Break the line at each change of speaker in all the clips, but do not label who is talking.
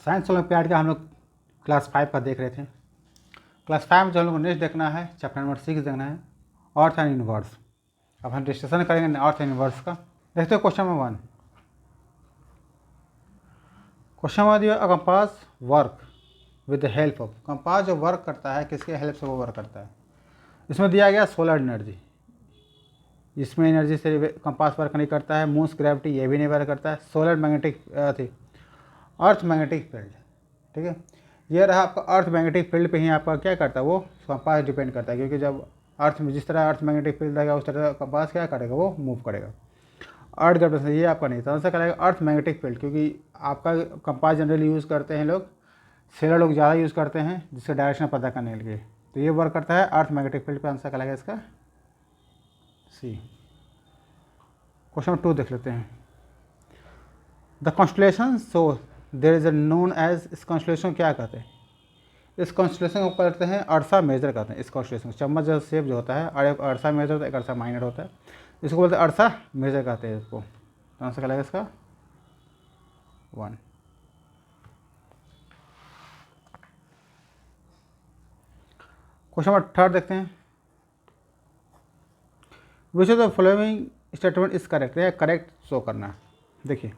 Science olympiad का हम लोग क्लास 5 का देख रहे थे। क्लास 5 में जो हम लोग को नेक्स्ट देखना है चैप्टर नंबर 6 देखना है, अर्थ एंड यूनिवर्स। अब हम डिस्कशन करेंगे अर्थ एंड यूनिवर्स का। देखते हो क्वेश्चन नंबर 1। क्वेश्चन नंबर दिया, a compass work with the help of. Compass जो वर्क करता है किसके हेल्प से वो वर्क करता है। इसमें दिया गया सोलर एनर्जी, इसमें एनर्जी से कंपास वर्क नहीं करता है। मून्स ग्रेविटी ये भी नहीं वर्क करता है। सोलर मैग्नेटिक थी अर्थ मैग्नेटिक फील्ड, ठीक है। ये रहा आपका अर्थ मैग्नेटिक फील्ड पे ही आपका क्या करता है वो कंपास डिपेंड करता है, क्योंकि जब अर्थ में जिस तरह अर्थ मैग्नेटिक फील्ड रहेगा उस तरह कंपास क्या करेगा वो मूव करेगा। अर्थ ग्रेविटेशन ये आपका नहीं था, करेगा अर्थ मैग्नेटिक फील्ड, क्योंकि आपका कंपास जनरली यूज़ करते हैं लोग, सेलर लोग ज़्यादा यूज़ करते हैं जिसका डायरेक्शन पता करने के लिए। तो ये वर्क करता है अर्थ मैग्नेटिक फील्ड पे। आंसर क्या इसका सी। क्वेश्चन नंबर 2 देख लेते हैं। The constellation so there is a known as, इस कॉन्स्टलेशन क्या कहते हैं। इस कॉन्स्टलेशन को कहते हैं अर्सा मेजर कहते हैं। इस कॉन्स्टलेशन चम्मच जो शेप जो होता है, और एक अर्सा मेजर होता है, एक अर्सा माइनर होता है, इसको बोलते हैं अर्सा मेजर कहते हैं इसको। तो आंसर क्या लगेगा इसका 1। क्वेश्चन नंबर 3 देखते हैं। Which of the following statement is correct, या करेक्ट शो करना। देखिए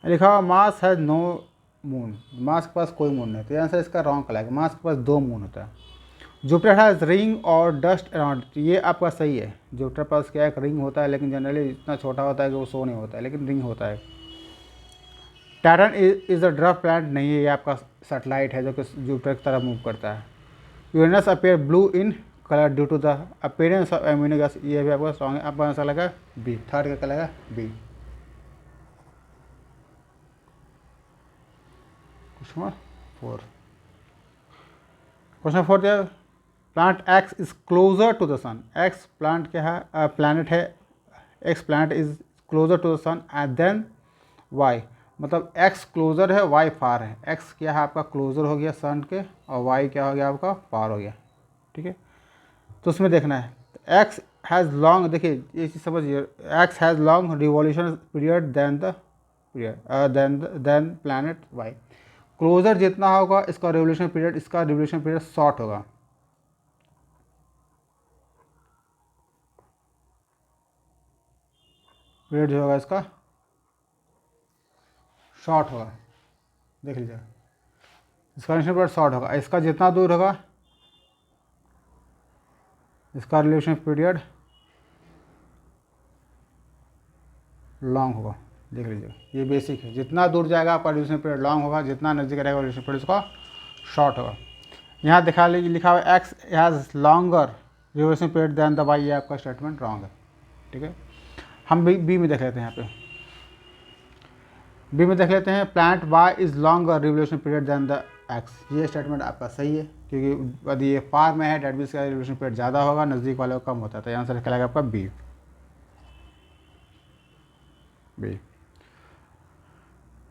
लिखा हुआ मास हैज नो मून, मास के पास कोई मून नहीं, तो आंसर इसका रॉन्ग कहलाएगा। मास के पास 2 मून होता है। जुपिटर हैज रिंग और डस्ट अराउंड, ये आपका सही है। जुपिटर पास क्या एक रिंग होता है, लेकिन जनरली इतना छोटा होता है कि वो शो नहीं होता है, लेकिन रिंग होता है। टैटन इज अ ड्वार्फ प्लैनेट नहीं है, ये आपका सैटेलाइट है जो कि जुपिटर की तरफ मूव करता है। Uranus appear blue in colour due to the appearance of amino gas, ये भी आपका रॉन्ग है। आपका आंसर लगा बी, थर्ड का लगा बी। क्वेश्चन 4। क्वेश्चन 4 दिया, plant X is closer to the sun. X plant क्या है, प्लानट है। X planet is closer to the sun and then Y, मतलब एक्स क्लोजर है, वाई फार है। एक्स क्या है आपका क्लोजर हो गया सन के, और वाई क्या हो गया आपका फार हो गया, ठीक है। तो उसमें देखना है एक्स हैज़ लॉन्ग, देखिए ये चीज़ समझिए, X has long revolution period than the than planet Y. Closer जितना होगा इसका रिवोल्यूशन पीरियड, इसका रिवोल्यूशन पीरियड शॉर्ट होगा। पीरियड जो होगा इसका शॉर्ट होगा, देख लीजिएगा, इसका रिवोल्यूशन पीरियड शॉर्ट होगा। इसका जितना दूर होगा इसका रिवोल्यूशन पीरियड लॉन्ग होगा, देख लीजिएगा। ये बेसिक है, जितना दूर जाएगा आपका रिवोल्यूशन पीरियड लॉन्ग होगा, जितना नजदीक रहेगा रिवोल्यूशन पीरियड इसका शॉर्ट होगा। यहाँ दिखा लीजिए लिखा हुआ X has longer revolution period than the Y, ये आपका स्टेटमेंट रॉन्ग है, ठीक है। हम बी में देख लेते हैं। यहाँ पे बी में देख लेते हैं, plant Y is longer revolution period than the X, ये स्टेटमेंट आपका सही है, क्योंकि यदि ये फार में है डेट मीन्स का रिवोल्यूशन पीरियड ज़्यादा होगा, नज़दीक वाले को कम होता है। तो आंसर निकलेगा आपका बी। बी।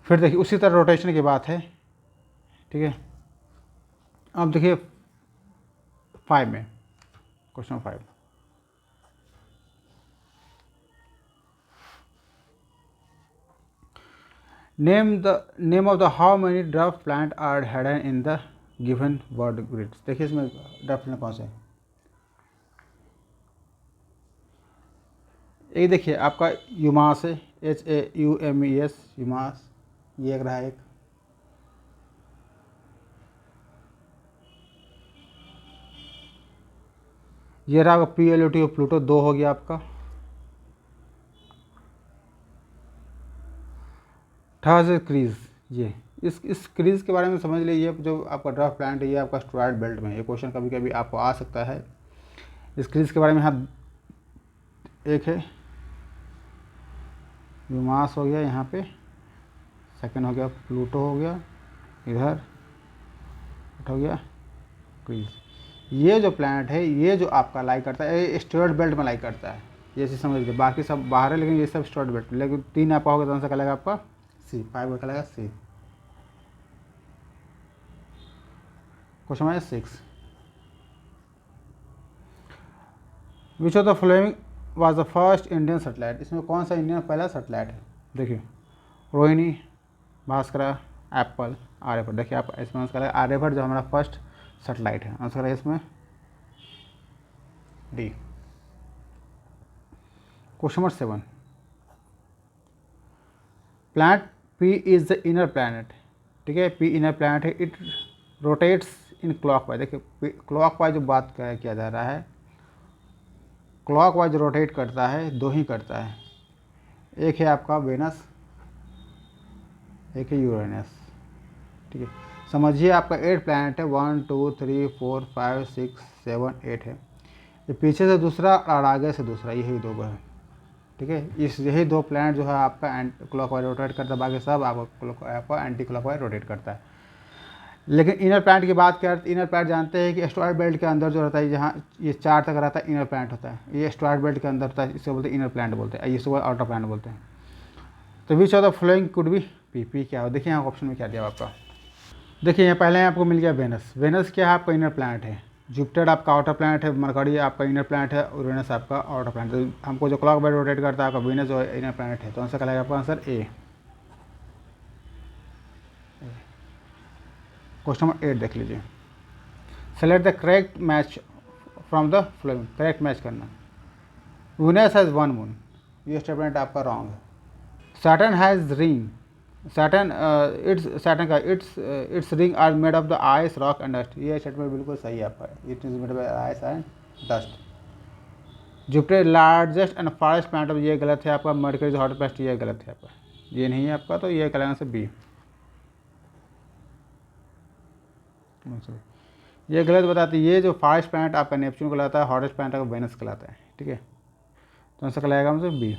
फिर देखिए उसी तरह रोटेशन की बात है, ठीक है। अब देखिए 5 में, question 5, name of the how many draft plant are hidden in the given word grid. देखिए इसमें ड्राफ्ट प्लांट कौन से हैं। एक देखिए आपका यूमास है, HAUMES यूमास, ये एक रहा एक। ये रहा आपका PLUTO प्लूटो, 2 हो गया आपका। थर्ड क्रीज, ये इस क्रीज के बारे में समझ लीजिए। जो आपका ड्राफ्ट प्लांट है ये आपका एस्टेरॉयड बेल्ट में, ये क्वेश्चन कभी कभी आपको आ सकता है। इस क्रीज के बारे में यहाँ एक है यूमास हो गया, यहाँ पे सेकंड हो गया प्लूटो हो गया, इधर हो गया क्रीज। ये जो प्लैनेट है ये जो आपका लाई करता है, ये एस्टेरॉयड बेल्ट में लाई करता है, ये चीज़ समझ लीजिए। बाकी सब बाहर है लेकिन ये सब एस्टेरॉयड बेल्ट, लेकिन 3 आपका होगा तो आंसर क्या लगेगा आपका सी। 5 का लगेगा C. Question number 6, which of the following was the first Indian satellite. इसमें कौन सा इंडियन पहला सैटेलाइट है। देखिए रोहिणी, भास्करा, एप्पल, आर्यभट्ट। देखिए आप इसमें आंसर करेगा आर्यभट्ट जो हमारा फर्स्ट सैटेलाइट है। आंसर है इसमें D. Question number 7, planet P is the inner planet. ठीक है, पी इनर प्लैनेट है, इट रोटेट्स इन क्लॉकवाइज। देखिए क्लॉकवाइज जो बात किया जा रहा है, क्लॉकवाइज रोटेट करता है, दो ही करता है, एक है आपका वेनस, एक है यूरेनस। ठीक है, समझिए आपका 8 प्लैनेट है, 1 2 3 4 5 6 7 8 है। ये पीछे से दूसरा और आगे से दूसरा, यही दो है। ठीक है, यही दो प्लैनेट जो है आपका एंटी क्लॉकवाइज रोटेट करता है, बाकी सब आपका एंटी क्लॉकवाइज रोटेट करता है। लेकिन इनर प्लैनेट की बात करते, इनर प्लैनेट जानते हैं कि एस्टेरॉयड बेल्ट के अंदर जो रहता है, जहाँ ये 4 तक रहता है, इनर प्लैनेट होता है। ये एस्टेरॉयड बेल्ट के अंदर होता है, इसको बोलते हैं इनर प्लैनेट बोलते हैं, इसको आउटर प्लैनेट बोलते हैं। तो विच of the following could be P. P क्या हो, देखिए यहाँ ऑप्शन में क्या दिया आपका। देखिए यहाँ पहले आपको मिल गया वेनस। वेनस क्या है, आपका इनर प्लैनेट है। जुपिटर आपका आउटर प्लैनेट है, मरकरी आपका इनर प्लैनेट है, यूरेनस आपका आउटर प्लैनेट। तो हमको जो क्लॉक वाइज रोटेट करता है आपका वेनस जो इनर प्लैनेट है, तो आंसर क्या आपका आंसर ए। क्वेश्चन नंबर 8 देख लीजिए, select the correct match from the following. Correct match करना। वीनस हैज़ 1 मून, ये स्टेटमेंट आपका रॉन्ग है। Saturn has ring. सैटर्न का its ring are made of the ice, rock and dust. ये statement बिल्कुल सही है आपका, it is made by ice and dust. Jupiter largest and farthest planet, ये गलत है आपका। मर्करी हॉट प्लैनेट, ये गलत है आपका, ये नहीं है आपका, तो ये कहलाना से बी। ये गलत बताती है, ये जो फारेस्ट प्लैनेट आपका नेपच्यून कहलाता है, हॉटेस्ट प्लैनेट आपका वेनस कहलाता है। ठीक है, तो आंसर कहलाएगा मतलब बी।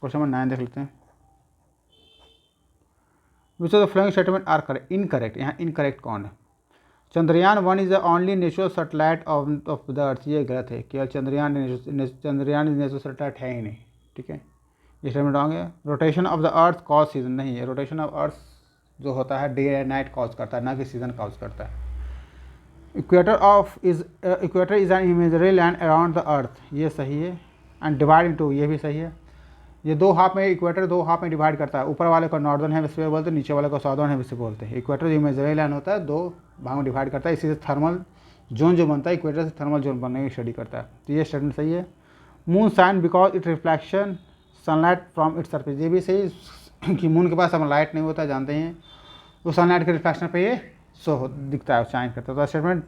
क्वेश्चन नंबर 9 देख लेते हैं, which of the following statement are correct. Incorrect, यहाँ इनकरेक्ट कौन है। Chandrayaan 1 is the only natural satellite of the Earth, ये गलत है। केवल चंद्रयान नेचुरल सैटेलाइट है ही नहीं। ठीक है, ये स्टेटमेंट रॉन्ग है। Rotation of the earth cause season, नहीं है। रोटेशन ऑफ अर्थ जो होता है डे एंड नाइट कॉज करता है, ना कि सीजन कॉज करता है। Equator is an imagery land around the Earth, ये सही है। एंड डिवाइड इनटू, ये भी सही है। ये दो हाफ में, इक्वेटर दो हाफ में डिवाइड करता है, ऊपर वाले को नॉर्दर्न हेमिस्फीयर बोलते हैं, नीचे वाले को साउदर्न हेमिस्फीयर बोलते हैं। इक्वेटर जो इमेजरी लाइन होता है, दो भाग में डिवाइड करता है, इसी से थर्मल जोन जो बनता है, इक्वेटर से थर्मल जोन बनने की स्टडी करता है। तो ये स्टेटमेंट सही है। Moon shine because it reflection sunlight from its surface, ये भी सही कि मून के पास हम लाइट नहीं होता, जानते हैं, तो सनलाइट के रिफ्लेक्शन पे ये दिखता है, शाइन करता है। तो स्टेटमेंट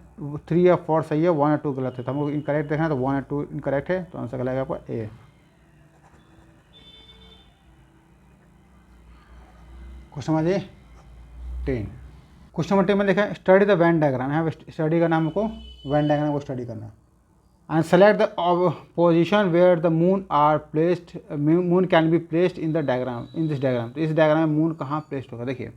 3 या 4 सही है, 1 और 2 गलत है। तो हमको इनकरेक्ट देखना है, तो 1 और 2 इनकरेक्ट है, तो आंसर कहलाएगा आपका A. Question number 10। Question number 10 में देखा, स्टडी द वेन डायग्राम। यहाँ स्टडी करना, हमको वेन डायग्राम को स्टडी करना। And select the position where the moon are placed, moon can be placed in the diagram, in this diagram. तो इस diagram में मून कहाँ प्लेस्ड होगा। देखिए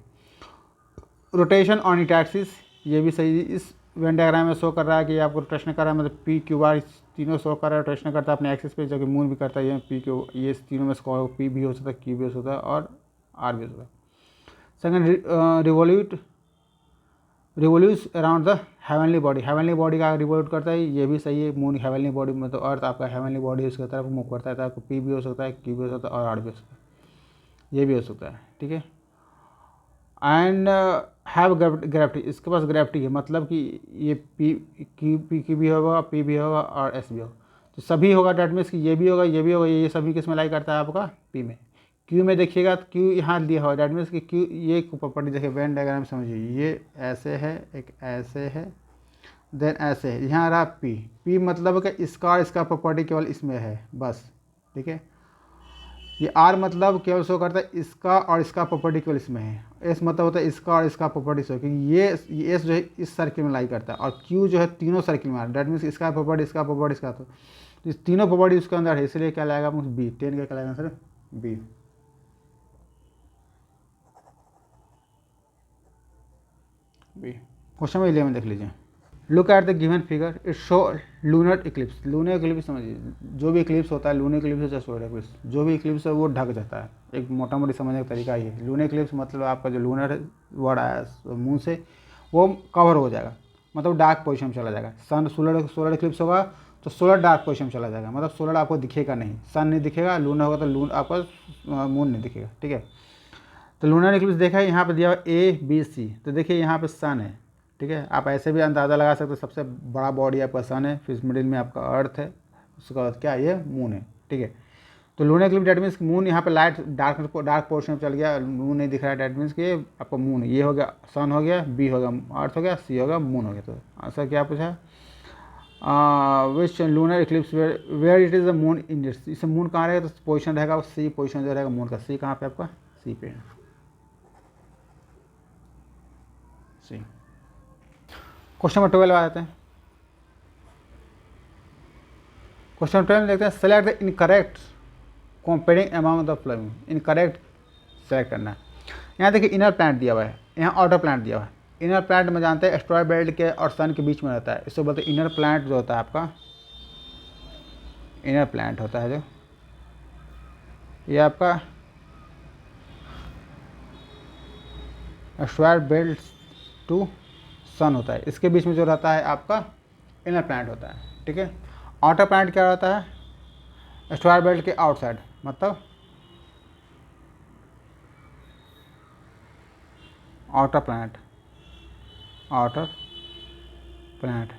रोटेशन ऑन इट एक्सिस, ये भी सही। इस वेन डायग्राम में शो कर रहा है कि आपको रोटेशन कर रहा है, मतलब पी क्यू आर तीनों शो कर रहा है, रोटेशन करता है अपने एक्सिस पे, जो कि मून भी करता है। ये पी क्यू, ये तीनों में से पी भी हो सकता है, क्यू भी हो सकता है, और आर भी हो सकता है। Second, revolves around the heavenly body, heavenly body का रिवोल्यूट करता है, ये भी सही है। मून हेवनली बॉडी में, तो अर्थ आपका हेवनली बॉडी उसकी तरफ मूव करता है, तो आपको पी भी हो सकता है, क्यू भी हो सकता है, और आर भी हो सकता है, ये भी हो सकता है। ठीक है, एंड हैव ग्रेविटी, इसके पास ग्रेविटी है, मतलब कि ये पी भी होगा, पी भी होगा, और एस भी होगा, तो सभी होगा। डेट मीन्स कि ये भी होगा, ये भी होगा, ये सभी किस में लाई करता है आपका पी में। क्यू में देखिएगा, तो क्यू यहाँ दिया हुआ, डेट मीन्स कि क्यू, ये प्रॉपर्टी देखिए वेन डायग्राम समझिए, ये ऐसे है, एक ऐसे है, देन ऐसे है, यहाँ रहा पी। पी मतलब कि इसका और इसका प्रॉपर्टी केवल इसमें है बस। ठीक है, ये आर मतलब केवल शो करता है इसका और इसका प्रॉपर्टी केवल इसमें है। एस मतलब होता है इसका और इसका प्रॉपर्टी शो, क्योंकि ये एस जो है इस सर्किल में लाई करता है, और क्यू जो है तीनों सर्किल में आ रहा है, डेट मीन्स इसका प्रॉपर्टी, इसका प्रॉपर्टी, इसका, तो इस तीनों प्रॉपर्टी उसके अंदर है, इसलिए क्या लाएगा बी। 10 का क्या लाएगा सर, बी। क्वेश्चन नंबर 11 देख लीजिए, look at the given figure, it show lunar Eclipse. Lunar Eclipse समझिए, जो भी इक्लिप्स होता है, लूनर इक्लिप्स या सोलर इक्लिप्स, जो भी इक्लिप्स है वो ढक जाता है। एक मोटा मोटी समझने का तरीका ये है। लूनर इक्लिप्स मतलब आपका जो लूनर वर्ड आया मून से, वो कवर हो जाएगा, मतलब डार्क पोजिशन में चला जाएगा। सन सोलर इक्लिप्स होगा तो सोलर डार्क पोजिशन में चला जाएगा, मतलब सोलर आपको दिखेगा नहीं, सन नहीं दिखेगा। लूनर होगा तो आपको मून नहीं दिखेगा। ठीक है, तो लूनर इक्लिप्स देखा है, यहाँ पे दिया हुआ ए बी सी, तो देखिए यहाँ पे सन है, ठीक है। आप ऐसे भी अंदाज़ा लगा सकते हो, सबसे बड़ा बॉडी आपका सन है, फिर मिडिल में आपका अर्थ है, उसके बाद क्या ये मून है, ठीक है। तो lunar Eclipse that means moon यहाँ पे लाइट डार्क पोर्शन में चल गया, मून नहीं दिख रहा है, डेट मीन्स कि आपका मून है। ये हो गया सन हो गया, बी हो गया अर्थ हो गया, सी हो गया मून हो गया। तो आंसर क्या पूछा, which lunar eclipse where it is the moon in its, इसे मून कहाँ रहेगा, तो पोजिशन रहेगा सी, पोजिशन जो रहेगा मून का, सी कहाँ पे आपका, सी पे है, सी। क्वेश्चन नंबर 12 आ जाते हैं। क्वेश्चन नंबर 12 देखते हैं, select the incorrect comparing amount the flowing, incorrect select करना है। यहाँ देखिए इनर प्लैनेट दिया हुआ है, यहाँ आउटर प्लैनेट दिया हुआ है। इनर प्लैनेट में जानते हैं एस्ट्रॉयड बेल्ट के और सन के बीच में रहता है, इसको बोलते हैं इनर प्लैनेट, जो होता है आपका इनर प्लैनेट होता है, जो ये आपका एस्ट्रॉयड बेल्ट टू सन होता है, इसके बीच में जो रहता है आपका इनर प्लैनेट होता है, ठीक है। आउटर प्लैनेट क्या रहता है, एस्ट्रॉयड बेल्ट के आउटसाइड, मतलब आउटर प्लैनेट, आउटर प्लैनेट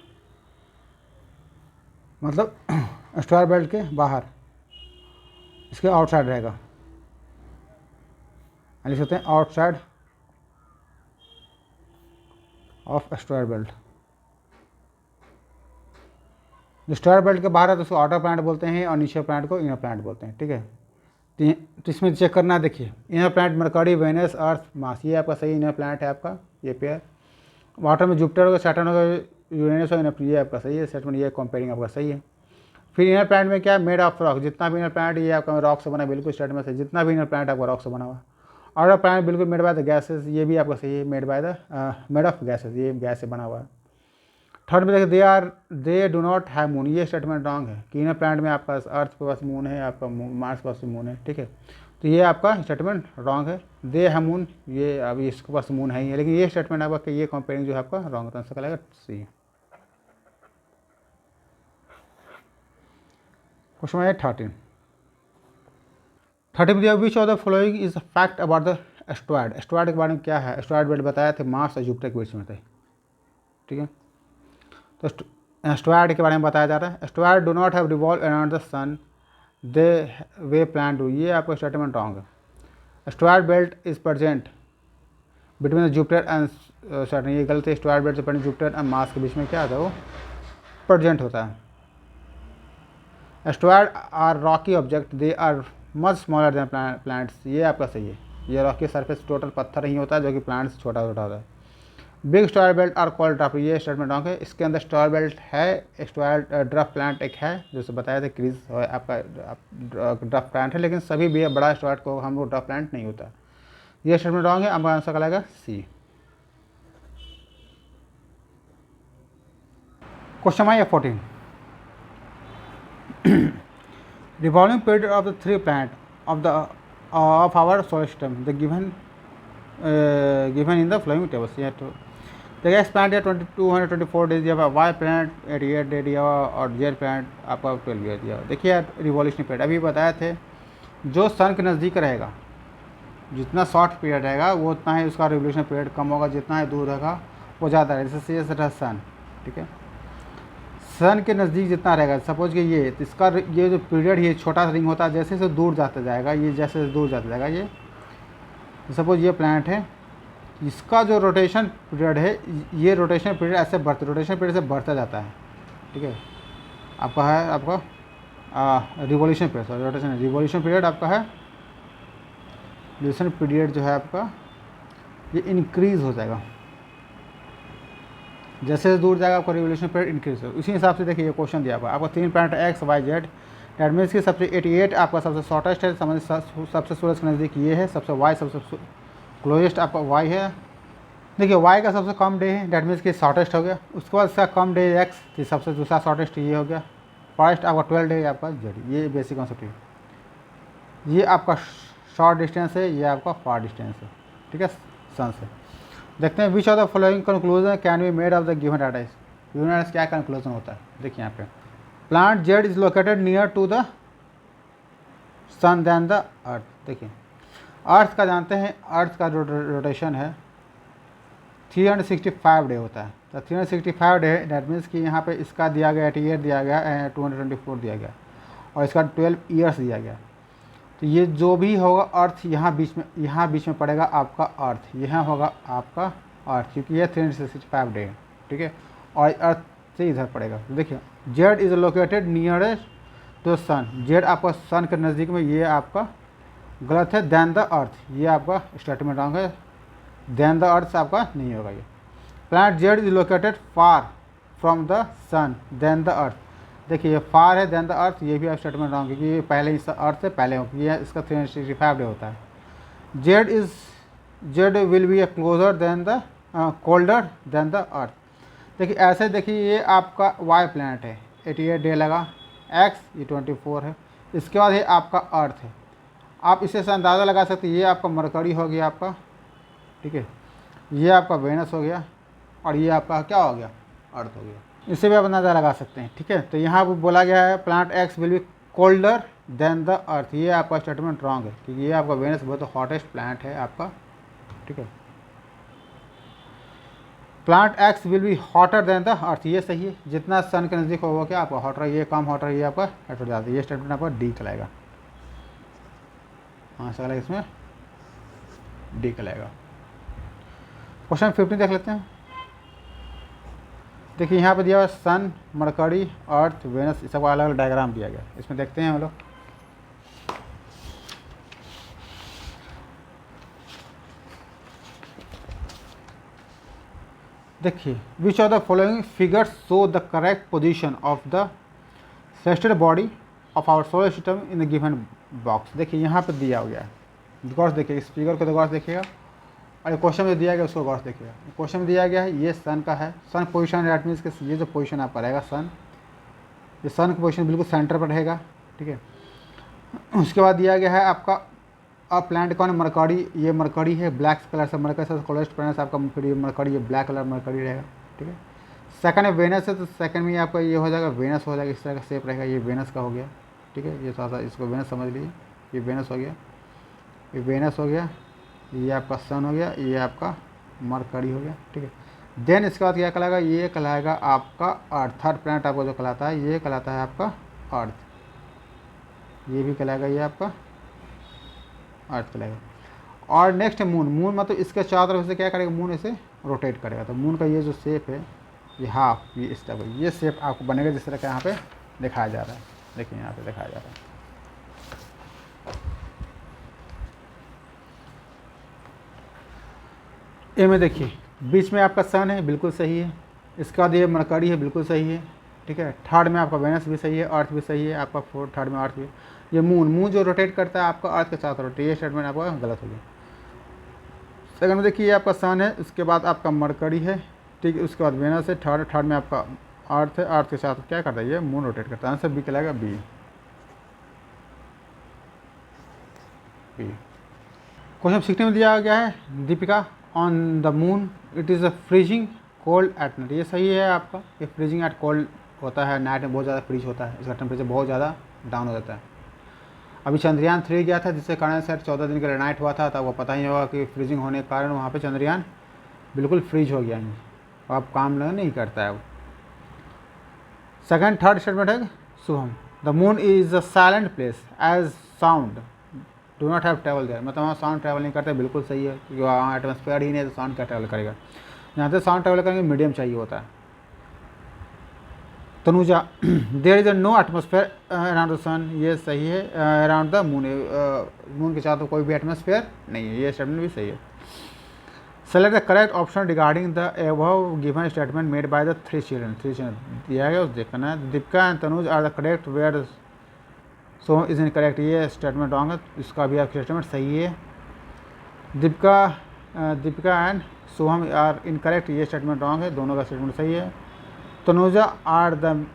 मतलब एस्ट्रॉयड बेल्ट के बाहर, इसके आउटसाइड रहेगा, लिख सकते हैं आउटसाइड ऑफ एस्ट्रॉयड बेल्ट। जो एस्ट्रॉयड बेल्ट के बाहर है तो उसको आउटर प्लैनेट बोलते हैं, और नीचे प्लैनेट को इनर प्लैनेट बोलते हैं, ठीक है। तो इसमें चेक करना, देखिए इनर प्लैनेट मरकरी, वेनस, अर्थ, मार्स, ये आपका सही इनर प्लैनेट है आपका, ये पेयर। वाटर में जुपिटर होगा, सैटर्न होगा, यूरेनस होगा, नेपच्यून, ये आपका सही है सेटमेंट, ये कंपेयरिंग आपका सही है। फिर इनर प्लैनेट में क्या, मेड ऑफ रॉक, जितना भी इनर प्लैनेट ये आपका रॉक से बना, बिल्कुल स्टेटमेंट है, जितना भी इनर प्लैनेट आपका रॉक से बना हुआ। आउटर प्लैनेट बिल्कुल मेड बाय द गैसेस, ये भी आपका सही है, made by the made of gases, ये गैस से बना हुआ है। थर्ड में देखिए they do not have moon, ये स्टेटमेंट रॉन्ग है कि इनर प्लैनेट में आपका अर्थ के पास मून है, आपका मार्स के पास मून है, ठीक है। तो ये आपका स्टेटमेंट रॉन्ग है, दे हैव मून, ये अभी इसके पास मून है ही है, लेकिन ये स्टेटमेंट आपका ये कंपेयरिंग जो है आपका रॉन्ग है, आंसर लगेगा सी। क्वेश्चन नंबर 13 दिया, विच of the following is fact about the asteroid, asteroid के बारे में क्या है, एस्ट्रॉयड बेल्ट बताया थे मार्स और जुपिटर के बीच में थे, ठीक है। तो एस्ट्रॉयड के बारे में बताया जा रहा है, asteroid do not have revolve around the sun they way plan to, ये आपका स्टेटमेंट रॉन्ग है। Asteroid belt is present between Jupiter and Saturn, ये गलत है, एस्ट्रॉयड बेल्ट से जुपिटर एंड मार्स के बीच में क्या होता है, वो प्रेजेंट होता है। Asteroid are rocky object, they are much smaller than planets, ये आपका सही है, ये रॉकी सरफेस टोटल पत्थर ही होता है, जो कि प्लैनेट्स छोटा छोटा होता है। Big star belt are called draft, ये स्टेटमेंट रॉन्ग है, इसके अंदर स्टार बेल्ट है, स्टार ड्राफ्ट प्लांट एक है, जैसे बताया था क्रीज आपका ड्राफ्ट प्लांट है, लेकिन सभी भी बड़ा स्टार को हम लोग ड्राफ्ट प्लांट नहीं होता, ये स्टेटमेंट रॉन्ग है, आपका आंसर लगेगा C. Question number 14, revolving period of the 3 planet of our solar system the given in the following tables, ये तो देखिए एक्स प्लैनेट या 224 डेज दिया हुआ, वाई प्लैनेट 88 डे दिया हुआ, और जेड प्लैनेट आपका 12 ईयर दिया हुआ। देखिए यार रिवॉल्यूशन पीरियड अभी बताए थे, जो सन के नज़दीक रहेगा, जितना शॉर्ट पीरियड रहेगा वो उतना ही उसका रिवॉल्यूशन पीरियड कम होगा, जितना ही दूर रहेगा वो ज़्यादा रहेगा, जैसे सन, ठीक है। सन के नज़दीक जितना रहेगा, सपोज कि ये तो इसका ये जो पीरियड ये छोटा सा रिंग होता है, जैसे जैसे दूर जाता जाएगा, ये जैसे दूर जाता जाएगा, ये सपोज ये प्लैनेट है, इसका जो रोटेशन पीरियड है, ये रोटेशन पीरियड ऐसे बढ़ते, रोटेशन पीरियड से बढ़ता जाता है, ठीक है। आपका है आपका revolution period, sorry rotation, revolution period आपका है, रिवॉल्यूशन पीरियड जो है आपका ये इंक्रीज़ हो जाएगा, जैसे दूर जाएगा आपका रिवॉल्यूशन पीरियड इंक्रीज हो। इसी हिसाब से देखिए ये क्वेश्चन दिया हुआ है आपका 3 planet X Y Z, that means की सबसे 88 आपका सबसे शॉर्टेस्ट है, समझ सबसे सूरज के नज़दीक ये है, सबसे वाई सबसे क्लोजेस्ट आपका वाई है। देखिए वाई का सबसे कम डे है, डेट मीन्स कि शॉर्टेस्ट हो गया, उसके बाद इसका कम डे एक्स, कि सबसे दूसरा शॉर्टेस्ट ये हो गया, फर्स्ट आपका 12 डे आपका जेड, ये बेसिक कॉन्सेप्ट है। ये आपका शॉर्ट डिस्टेंस है, ये आपका फार डिस्टेंस है, ठीक है, सन से। देखते हैं which of the following conclusion can be made of the given data, given data क्या कंक्लूजन होता है। देखिए यहाँ पे plant Z is located near to the sun than the Earth. देखिए अर्थ का जानते हैं, अर्थ का जो रोटेशन है 365 डे होता है। तो 365 डे डैट मीन्स कि यहाँ पे इसका दिया गया 88 दिया गया, 224 दिया गया, और इसका 12 ईयर्स दिया गया। तो ये जो भी होगा अर्थ यहाँ बीच में पड़ेगा आपका अर्थ, यहाँ होगा आपका अर्थ, क्योंकि ये 365 डे है, ठीक है। और अर्थ से इधर पड़ेगा। तो देखिए Z is located nearest to sun, Z आपका सन के नज़दीक में, ये आपका गलत है। देन द अर्थ, ये आपका स्टेटमेंट रॉन्ग है। देन द अर्थ आपका नहीं होगा ये। Planet Z is located far from the sun than the Earth, देखिए ये फार है देन द अर्थ, ये भी आप स्टेटमेंट रॉन्ग है, क्योंकि ये पहले इस अर्थ से पहले हो, ये इसका 365 डे होता है। Z will be a closer than the colder than the Earth, देखिए ऐसे देखिए ये आपका वाई प्लैनेट है, 88 डे लगा, एक्स ये 24 है, इसके बाद ये आपका अर्थ है। आप इससे अंदाज़ा लगा सकते हैं, ये आपका मरकरी हो गया आपका, ठीक है, ये आपका वेनस हो गया, और ये आपका क्या हो गया, अर्थ हो गया। इससे भी आप अंदाज़ा लगा सकते हैं, ठीक है। तो यहाँ बोला गया है planet X will be colder than the Earth, ये आपका स्टेटमेंट रॉन्ग है, क्योंकि ये आपका वेनस बहुत हॉटेस्ट प्लैनेट है आपका, ठीक है। Planet X will B hotter then the Earth, ये सही है, जितना सन के नज़दीक होगा क्या आपका हॉटर, ये कम हॉटर, ये आपका हेटर ज़्यादा, ये स्टेटमेंट आपका डी कहलाएगा। हाँ सर इसमें डी कहलाएगा। क्वेश्चन 15 देख लेते हैं। देखिए यहाँ पे दिया हुआ सन, मरकरी, अर्थ, वेनस, इस सबका अलग अलग डायग्राम दिया गया, इसमें देखते हैं हम लोग। देखिए which of the following figures show the correct position of the celestial body of our solar system in the given box, देखिए यहाँ पे दिया गया है, गौर से देखिए, इस फिगर को तो गौर से देखिएगा, और क्वेश्चन में दिया गया उसको गौर से देखिएगा। क्वेश्चन में दिया गया है ये सन का है, सन पोजीशन दैट मीन्स कि ये जो पोजीशन आपका रहेगा सन, ये सन की पोजीशन बिल्कुल सेंटर पर रहेगा, ठीक है। उसके बाद दिया गया है आपका प्लैनेट कौन है, मरकरी, ये मरकरी है, ब्लैक कलर से मरकरी से कोलेस्ट प्लैनेट आपका फिर ये मरकरी, ये ब्लैक कलर मरकरी रहेगा, ठीक है। सेकंड है वेनस है, तो सेकंड में आपका ये हो जाएगा वेनस हो जाएगा, इस तरह का शेप रहेगा, ये वेनस का हो गया, ठीक है। ये थोड़ा सा इसको वेनस समझ लीजिए, ये वेनस हो गया, ये वेनस हो गया, ये आपका सन हो गया, ये आपका मरकरी हो गया, ठीक है। देन इसके बाद क्या कहलाएगा, ये कहलाएगा आपका अर्थ, थर्ड प्लैनेट आपको जो कहलाता है ये कहलाता है आपका अर्थ, ये भी कहलाएगा ये आपका अर्थ कहलाएगा। और नेक्स्ट है मून, मून मतलब इसके चारों तरफ से क्या करेगा, मून ऐसे रोटेट करेगा, तो मून का ये जो शेप है ये हाफ, ये इस तरह ये शेप आपको बनेगा जिस तरह का यहाँ पे दिखाया जा रहा है, देखिए यहाँ पे दिखाया जा रहा है। ए में देखिए बीच में आपका सन है, बिल्कुल सही है, इसके बाद ये मरकरी है, बिल्कुल सही है, ठीक है। थर्ड में आपका वेनस भी सही है, अर्थ भी सही है आपका, फोर्थ थर्ड में अर्थ भी। ये मून जो रोटेट करता है आपका अर्थ के साथ रोटेट, ये स्टेटमेंट आपका गलत हो गया। सेकंड में देखिए ये आपका सन है, उसके बाद आपका मरकरी है, ठीक है, उसके बाद वेनस है, थर्ड में आपका अर्थ है, अर्थ के साथ क्या करता है ये मून रोटेट करता है, आंसर बी कहलाएगा बी। क्वेश्चन 16 में दिया गया है Deepika on the moon it is a freezing cold at night, ये सही है आपका, ये फ्रीजिंग एट कोल्ड होता है, नाइट में बहुत ज़्यादा फ्रीज होता है, इसका टेम्परेचर बहुत ज़्यादा डाउन हो जाता है। अभी चंद्रयान 3 गया था जिससे कारण से 14 दिन के लिए नाइट हुआ था, तब वो पता ही होगा कि फ्रीजिंग होने के कारण वहाँ पे चंद्रयान बिल्कुल फ्रीज हो गया है, और अब काम नहीं करता है वो। सेकंड थर्ड स्टेटमेंट है Shubham, the moon is a silent place as sound do not have travel there, मतलब वहाँ साउंड ट्रैवल नहीं करता, बिल्कुल सही है, क्योंकि वहाँ एटमॉस्फेयर ही नहीं है तो साउंड क्या ट्रैवल करेगा, यहाँ से साउंड ट्रैवल करेंगे मीडियम चाहिए होता है। Tanuja there is no atmosphere around the sun, ये सही है, अराउंड द मून, मून के साथ तो कोई भी एटमॉस्फेयर नहीं है, ये स्टेटमेंट भी सही है। Select the correct option regarding the above given statement made by the three children दिया गया, उस देखना है। Deepika and Tanuj are the correct where so is incorrect, ये स्टेटमेंट रॉन्ग है, इसका भी आपका स्टेटमेंट सही है। Deepika and Soham are incorrect, ये स्टेटमेंट रॉन्ग है, दोनों का स्टेटमेंट सही है। Tanuja are the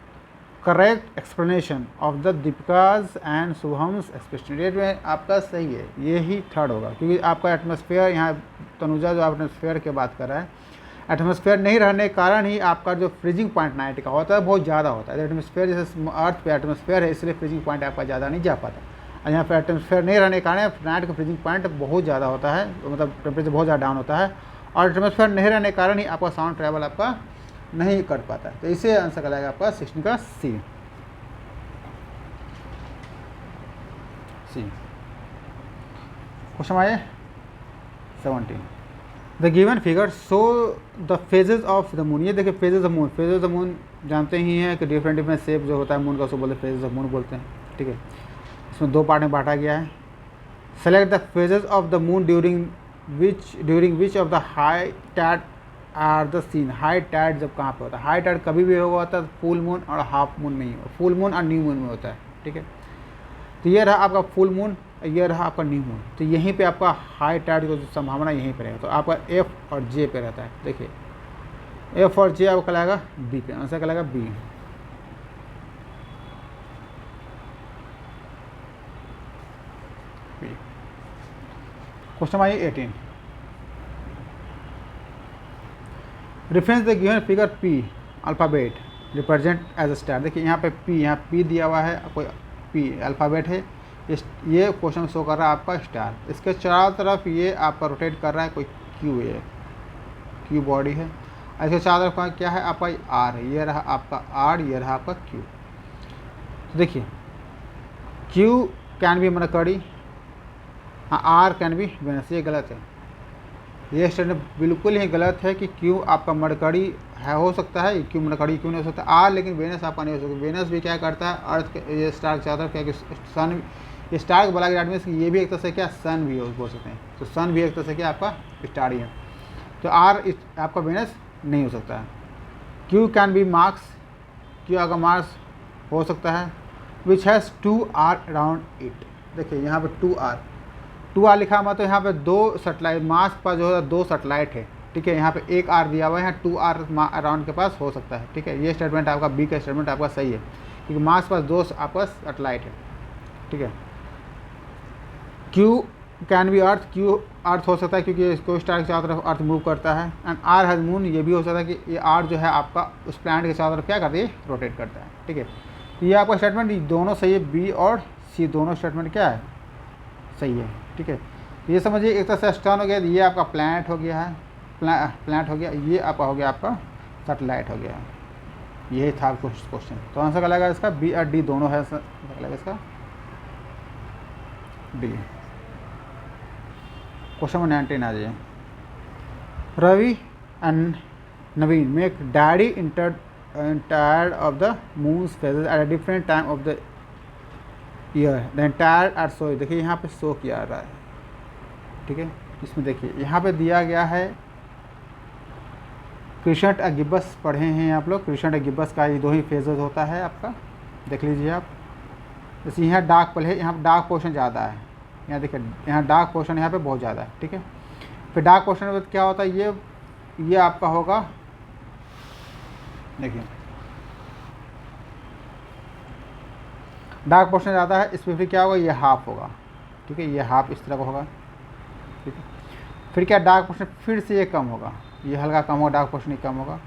correct explanation of the Deepika's and Shubham's expression, ये में आपका सही है, ये ही थर्ड होगा, क्योंकि आपका एटमॉस्फेयर यहाँ तनुजा जो एटमॉस्फेयर की बात कर रहा है, एटमॉस्फेयर नहीं रहने के कारण ही आपका जो फ्रीजिंग पॉइंट नाइट का होता है बहुत ज़्यादा होता है, एटमॉस्फेयर जैसे अर्थ पे एटमॉस्फेयर है इसलिए फ्रीजिंग पॉइंट आपका ज़्यादा नहीं जा पाता। और यहाँ पे एटमॉस्फेयर नहीं रहने के कारण प्लानट का फ्रीजिंग पॉइंट बहुत ज़्यादा होता है, मतलब टेम्परेचर बहुत ज़्यादा डाउन होता है, और एटमॉस्फेयर नहीं रहने के कारण ही आपका साउंड ट्रैवल आपका नहीं कर पाता है। तो इसे आंसर कहलाएगा आपका 16 का सी। क्वेश्चन आए 17, the given figure show the phases of the moon. ये देखिए phases of moon, phases of moon जानते ही हैं कि डिफरेंट डिफरेंट शेप जो होता है मून का, उसको बोलते हैं फेजेस ऑफ मून बोलते हैं, ठीक है। इसमें दो पार्ट में बांटा गया है। Select the phases of the moon during which of the high tide are the seen. High tide जब कहाँ पे होता है, हाई टाइड कभी भी होता है फुल मून और हाफ मून में ही, फुल मून और न्यू मून में होता है, ठीक है। तो ये रहा आपका फुल मून, ये रहा आपका न्यू मून, तो यहीं पे आपका हाई टाइड की संभावना यहीं पे रहेगा। तो आपका एफ और जे पे रहता है, देखिए एफ और जे आपको कहलाएगा बी पे, आंसर कहलाएगा बी। क्वेश्चन आइए 18, reference the given figure P alphabet represent as a star. देखिए यहाँ पे पी, यहाँ पी दिया हुआ है, कोई पी अल्फ़ाबेट है, ये क्वेश्चन शो कर रहा है आपका स्टार। इसके चारों तरफ ये आपका रोटेट कर रहा है कोई क्यू है, क्यू बॉडी है। इसके चारों तरफ क्या है आपका आर है, ये रहा आपका आर, ये रहा आपका क्यू। तो देखिए क्यू कैन बी मरकरी, हाँ आर कैन बी वेनस, ये गलत है। ये स्टेटमेंट बिल्कुल ही गलत है कि क्यू आपका मरकरी है, हो सकता है क्यू मरकरी क्यों नहीं हो सकता आर, लेकिन वेनस आपका नहीं हो सकता। वेनस भी क्या करता है अर्थ के, ये स्टार के चारों तरफ क्या कि सन, ये स्टार को बोला गया मीन्स कि ये भी एक तरह से क्या सन भी बोल सकते हैं, तो सन भी एक तरह से क्या आपका स्टार ही है। तो आर आपका वेनस नहीं हो सकता है। Q can be marks, Q आपका मार्स हो सकता है, which has 2 are around it. देखिए यहाँ पे 2 आर लिखा मतलब यहाँ पे 2 सेटेलाइट, मार्स पर जो है 2 सेटेलाइट है, ठीक है। यहाँ पे 1 आर दिया हुआ है, यहाँ 2 आर अराउंड के पास हो सकता है, ठीक है। ये स्टेटमेंट आपका बी का स्टेटमेंट आपका सही है, क्योंकि मार्स पर 2 आपका सेटेलाइट है, ठीक है। Q can be earth, Q earth हो सकता है क्योंकि इसको स्टार के चारों तरफ अर्थ मूव करता है। एंड आर हैज़ मून, ये भी हो सकता है कि ये आर जो है आपका उस प्लैनेट के चारों तरफ क्या करती है, रोटेट करता है, ठीक है। तो ये आपका स्टेटमेंट दोनों सही है, बी और सी दोनों स्टेटमेंट क्या है, सही है, ठीक है। ये समझिए एक तरह से स्टर्न हो गया, ये आपका प्लैनेट हो गया है, प्लैनेट हो गया, ये आपका हो गया आपका सैटेलाइट हो गया है। यही था क्वेश्चन, तो आंसर क्या लगेगा इसका, बी और डी दोनों है, क्या लगेगा इसका डी। क्वेश्चन नंबर 19 आ जाइए। Ravi and Naveen make daddy entire of the moon's phases at a different time of the year, the entire are show. देखिए यहाँ पे शो किया रहा है, ठीक है। इसमें देखिए यहाँ पे दिया गया है क्रिशंट गिब्बस, पढ़े हैं आप लोग, क्रिशंट गिब्बस का ये 2 ही फेजेस होता है आपका, देख लीजिए आप। जैसे यहाँ डार्क पहले, यहाँ डार्क पोर्शन ज़्यादा है, यहाँ देखिए यहाँ डार्क पोर्शन यहाँ पे बहुत ज़्यादा है, ठीक है। फिर डार्क पोर्शन में क्या होता है, ये आपका होगा, देखिए डार्क पोर्शन ज़्यादा है, इसमें फिर क्या होगा, ये हाफ होगा, ठीक है, ये हाफ इस तरह का होगा, ठीक है। फिर क्या डार्क पोर्शन फिर से ये कम होगा, ये हल्का कम होगा, डार्क पोर्शन ही कम होगा,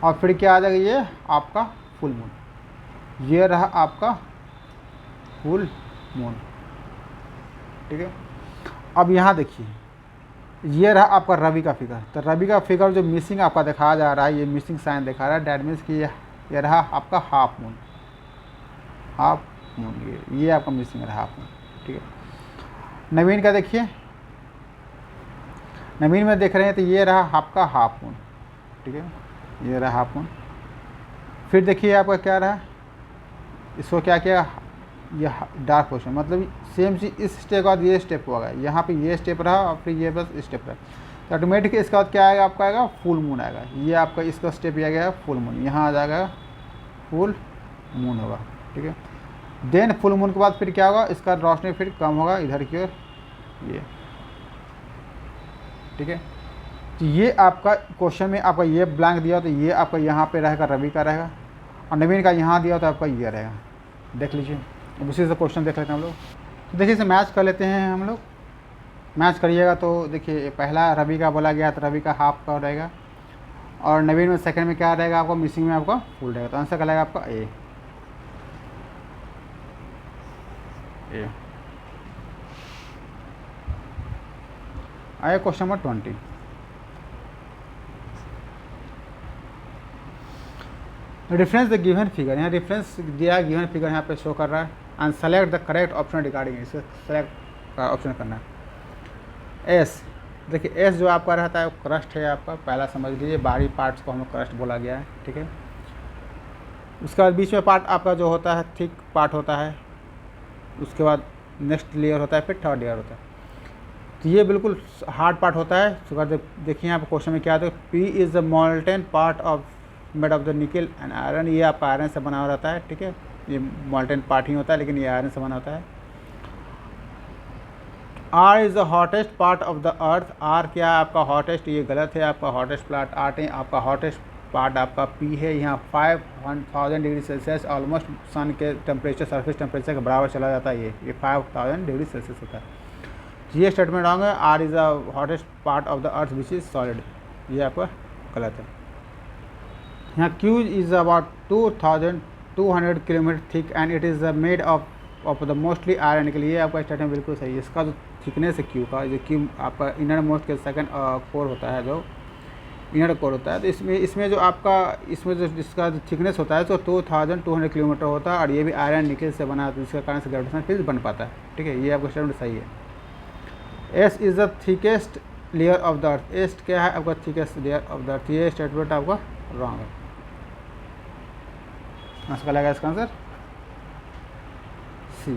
और फिर क्या आ जाएगा, ये आपका फुल मून, ये रहा आपका फुल मून, ठीक है। अब यहाँ देखिए ये रहा आपका रवि का फिगर, तो रवि का फिगर जो मिसिंग आपका दिखाया जा रहा है, ये मिसिंग साइन दिखा रहा है, डैट मीन्स कि ये रहा आपका हाफ मून, ये आपका मिसिंग रहा हाफ मून, ठीक है। नवीन का देखिए, नवीन में देख रहे हैं तो ये रहा आपका हाफ मून, ठीक है, ये रहा हाफ मून। फिर देखिए आपका क्या रहा, इसको क्या किया, ये डार्क पोर्शन, मतलब सेम चीज इस स्टेप के बाद ये स्टेप होगा, यहाँ पे ये स्टेप रहा और फिर ये बस स्टेप रहा, तो ऑटोमेटिक इसके बाद क्या आएगा, आपका आएगा फुल मून आएगा। ये आपका इसका स्टेप आ गया फुल मून, यहाँ आ जाएगा फुल मून होगा, ठीक है। देन फुल मून के बाद फिर क्या होगा, इसका रोशनी फिर कम होगा इधर की ओर, ये, ठीक है। तो ये आपका क्वेश्चन में आपका ये ब्लैंक दिया तो ये आपका यहाँ पे रहेगा, रवि का रहेगा, और नवीन का यहाँ दिया तो आपका ये रहेगा, देख लीजिए। अब उसी से क्वेश्चन देख लेते हैं हम लोग, तो देखिए इसे मैच कर लेते हैं हम लोग, मैच करिएगा तो देखिए पहला रवि का बोला गया तो रवि का हाफ का रहेगा, और नवीन में सेकंड में क्या रहेगा आपका, मिसिंग में आपका फुल रहेगा, तो आंसर क्या रहेगा आपका ए। ए। आया question number 20। Reference the given figure, यहाँ रेफरेंस दिया गिवन फिगर यहाँ पे शो कर रहा है and select the correct option regarding, इसे सेलेक्ट का ऑप्शन करना है। एस, देखिए एस जो आपका रहता है वो क्रस्ट है आपका, पहला समझ लीजिए, बाहरी पार्ट्स को हमें क्रस्ट बोला गया है, ठीक है। उसके बाद बीच में पार्ट आपका जो होता है थिक पार्ट होता है, उसके बाद नेक्स्ट लेयर होता है, फिर थर्ड लेयर होता है। तो ये बिल्कुल हार्ड पार्ट होता है। उसके बाद देखिए यहाँ पर क्वेश्चन में क्या आता है, P is the molten part of made of the निकल एंड आयरन, ये आपका आयरन से बना हुआ रहता है, ठीक है। ये मोल्टेन पार्ट ही होता है लेकिन ये आयरन से बना होता है। R is the hottest part of the Earth, R क्या है आपका हॉटेस्ट, ये गलत है, आपका हॉटेस्ट पार्ट आर्ट है, आपका हॉटेस्ट पार्ट आपका पी है। यहाँ 5000 डिग्री सेल्सियस ऑलमोस्ट सन के टेम्परेचर, सरफेस टेम्परेचर के बराबर चला जाता है, ये 5000 डिग्री सेल्सियस होता है। ये स्टेटमेंट रॉन्ग है। R is the hottest part of the Earth which is solid, ये आपका गलत है। यहाँ Q is about 2200 kilometre thick and it is made of the mostly iron के लिए, आपका स्टेटमेंट बिल्कुल सही है। इसका जो थिकनेस है क्यू का, जो क्यू आपका इनर मोस्ट के सेकंड कोर होता है, जो इनर कोर होता है, तो इसमें जो आपका इसमें जो जिसका जो थिकनेस होता है तो 2200 किलोमीटर होता है और ये भी आयरन निकल से बना है, तो इसके कारण से ग्रेविटेशनल फील्ड बन पाता है, ठीक है। ये आपका स्टेटमेंट सही है। S is the thickest layer of the earth, S क्या है आपका thickest layer of the Earth, ये स्टेटमेंट आपका रॉन्ग है। आंसर का लगा इसका आंसर सी।